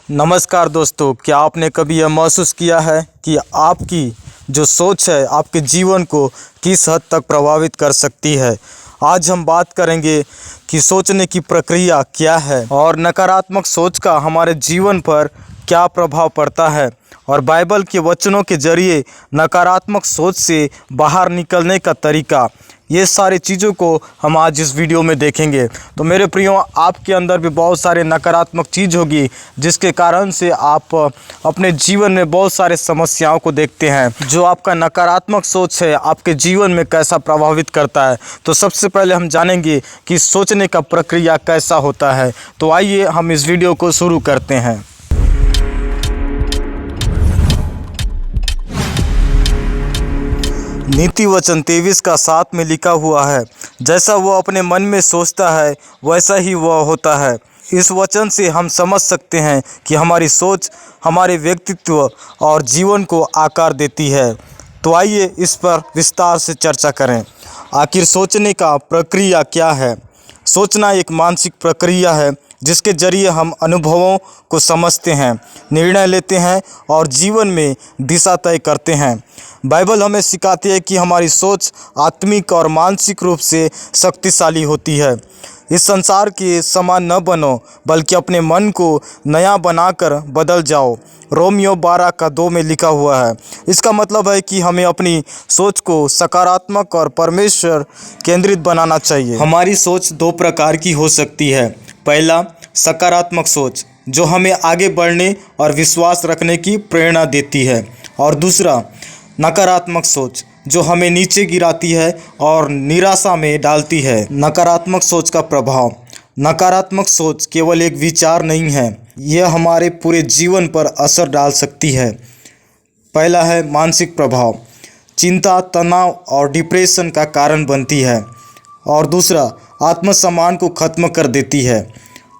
नमस्कार दोस्तों, क्या आपने कभी यह महसूस किया है कि आपकी जो सोच है आपके जीवन को किस हद तक प्रभावित कर सकती है। आज हम बात करेंगे कि सोचने की प्रक्रिया क्या है और नकारात्मक सोच का हमारे जीवन पर क्या प्रभाव पड़ता है और बाइबल के वचनों के जरिए नकारात्मक सोच से बाहर निकलने का तरीका। ये सारी चीज़ों को हम आज इस वीडियो में देखेंगे। तो मेरे प्रियो, आपके अंदर भी बहुत सारे नकारात्मक चीज़ होगी जिसके कारण से आप अपने जीवन में बहुत सारे समस्याओं को देखते हैं। जो आपका नकारात्मक सोच है आपके जीवन में कैसा प्रभावित करता है, तो सबसे पहले हम जानेंगे कि सोचने का प्रक्रिया कैसा होता है। तो आइए हम इस वीडियो को शुरू करते हैं। नीति वचन 23 का 7 में लिखा हुआ है, जैसा वह अपने मन में सोचता है वैसा ही वह होता है। इस वचन से हम समझ सकते हैं कि हमारी सोच हमारे व्यक्तित्व और जीवन को आकार देती है। तो आइए इस पर विस्तार से चर्चा करें। आखिर सोचने का प्रक्रिया क्या है? सोचना एक मानसिक प्रक्रिया है जिसके जरिए हम अनुभवों को समझते हैं, निर्णय लेते हैं और जीवन में दिशा तय करते हैं। बाइबल हमें सिखाती है कि हमारी सोच आत्मिक और मानसिक रूप से शक्तिशाली होती है। इस संसार के समान न बनो बल्कि अपने मन को नया बनाकर बदल जाओ। रोमियो 12 का 2 में लिखा हुआ है। इसका मतलब है कि हमें अपनी सोच को सकारात्मक और परमेश्वर केंद्रित बनाना चाहिए। हमारी सोच दो प्रकार की हो सकती है। पहला, सकारात्मक सोच जो हमें आगे बढ़ने और विश्वास रखने की प्रेरणा देती है, और दूसरा, नकारात्मक सोच जो हमें नीचे गिराती है और निराशा में डालती है। नकारात्मक सोच का प्रभाव। नकारात्मक सोच केवल एक विचार नहीं है, यह हमारे पूरे जीवन पर असर डाल सकती है। पहला है मानसिक प्रभाव। चिंता, तनाव और डिप्रेशन का कारण बनती है, और दूसरा, आत्मसम्मान को खत्म कर देती है।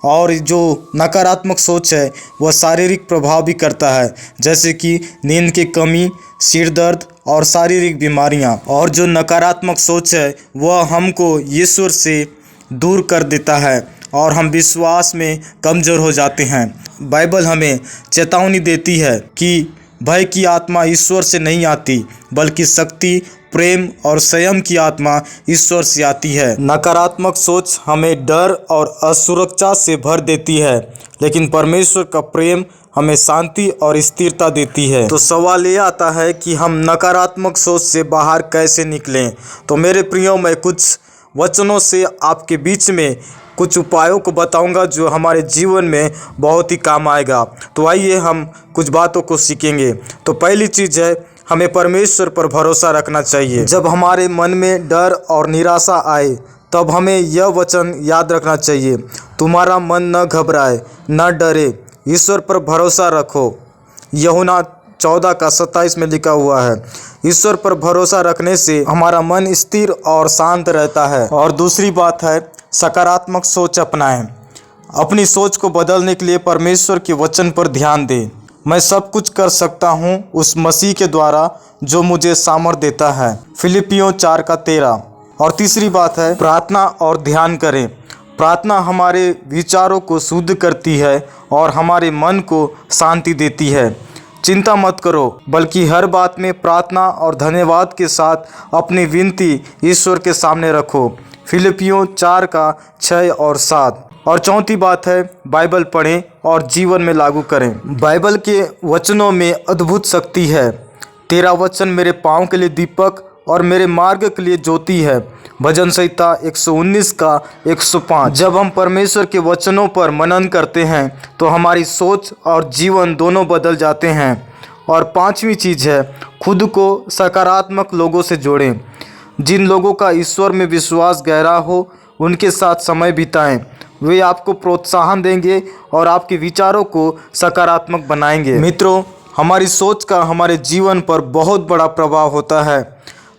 और जो नकारात्मक सोच है वह शारीरिक प्रभाव भी करता है, जैसे कि नींद की कमी, सिर दर्द और शारीरिक बीमारियां। और जो नकारात्मक सोच है वह हमको ईश्वर से दूर कर देता है और हम विश्वास में कमज़ोर हो जाते हैं। बाइबल हमें चेतावनी देती है कि भय की आत्मा ईश्वर से नहीं आती, बल्कि शक्ति, प्रेम और संयम की आत्मा ईश्वर से आती है। नकारात्मक सोच हमें डर और असुरक्षा से भर देती है, लेकिन परमेश्वर का प्रेम हमें शांति और स्थिरता देती है। तो सवाल ये आता है कि हम नकारात्मक सोच से बाहर कैसे निकलें। तो मेरे प्रियो, मैं कुछ वचनों से आपके बीच में कुछ उपायों को बताऊंगा जो हमारे जीवन में बहुत ही काम आएगा। तो आइए हम कुछ बातों को सीखेंगे। तो पहली चीज़ है, हमें परमेश्वर पर भरोसा रखना चाहिए। जब हमारे मन में डर और निराशा आए तब हमें यह वचन याद रखना चाहिए, तुम्हारा मन न घबराए न डरे, ईश्वर पर भरोसा रखो। यूहन्ना 14 का 27 में लिखा हुआ है। ईश्वर पर भरोसा रखने से हमारा मन स्थिर और शांत रहता है। और दूसरी बात है, सकारात्मक सोच अपनाएं। अपनी सोच को बदलने के लिए परमेश्वर के वचन पर ध्यान दें। मैं सब कुछ कर सकता हूँ उस मसीह के द्वारा जो मुझे सामर्थ्य देता है, फिलिपियों 4 का 13। और तीसरी बात है, प्रार्थना और ध्यान करें। प्रार्थना हमारे विचारों को शुद्ध करती है और हमारे मन को शांति देती है। चिंता मत करो, बल्कि हर बात में प्रार्थना और धन्यवाद के साथ अपनी विनती ईश्वर के सामने रखो, फिलिपियों 4 का 6 और 7। और चौथी बात है, बाइबल पढ़ें और जीवन में लागू करें। बाइबल के वचनों में अद्भुत शक्ति है। तेरा वचन मेरे पाँव के लिए दीपक और मेरे मार्ग के लिए ज्योति है, भजन संहिता 119 का 105। जब हम परमेश्वर के वचनों पर मनन करते हैं तो हमारी सोच और जीवन दोनों बदल जाते हैं। और पांचवी चीज़ है, खुद को सकारात्मक लोगों से जोड़ें। जिन लोगों का ईश्वर में विश्वास गहरा हो उनके साथ समय बिताएं। वे आपको प्रोत्साहन देंगे और आपके विचारों को सकारात्मक बनाएंगे। मित्रों, हमारी सोच का हमारे जीवन पर बहुत बड़ा प्रभाव होता है।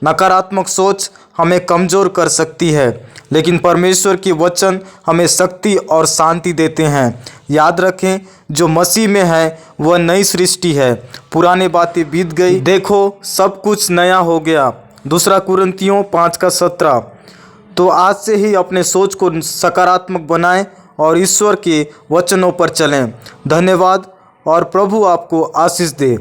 नकारात्मक सोच हमें कमज़ोर कर सकती है, लेकिन परमेश्वर की वचन हमें शक्ति और शांति देते हैं। याद रखें, जो मसीह में है वह नई सृष्टि है, पुरानी बातें बीत गई, देखो सब कुछ नया हो गया। 2 कुरिन्थियों 5 का 17। तो आज से ही अपने सोच को सकारात्मक बनाएं और ईश्वर के वचनों पर चलें। धन्यवाद और प्रभु आपको आशीष दे।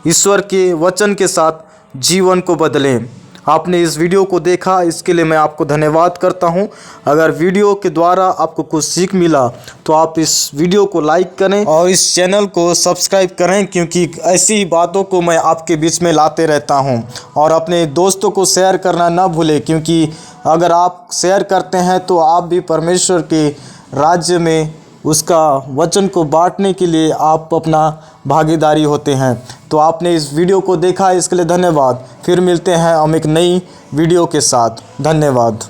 ईश्वर के वचन के साथ जीवन को बदलें। आपने इस वीडियो को देखा, इसके लिए मैं आपको धन्यवाद करता हूं। अगर वीडियो के द्वारा आपको कुछ सीख मिला तो आप इस वीडियो को लाइक करें और इस चैनल को सब्सक्राइब करें, क्योंकि ऐसी ही बातों को मैं आपके बीच में लाते रहता हूं। और अपने दोस्तों को शेयर करना ना भूलें, क्योंकि अगर आप शेयर करते हैं तो आप भी परमेश्वर के राज्य में उसका वचन को बांटने के लिए आप अपना भागीदारी होते हैं। तो आपने इस वीडियो को देखा, इसके लिए धन्यवाद। फिर मिलते हैं हम एक नई वीडियो के साथ। धन्यवाद।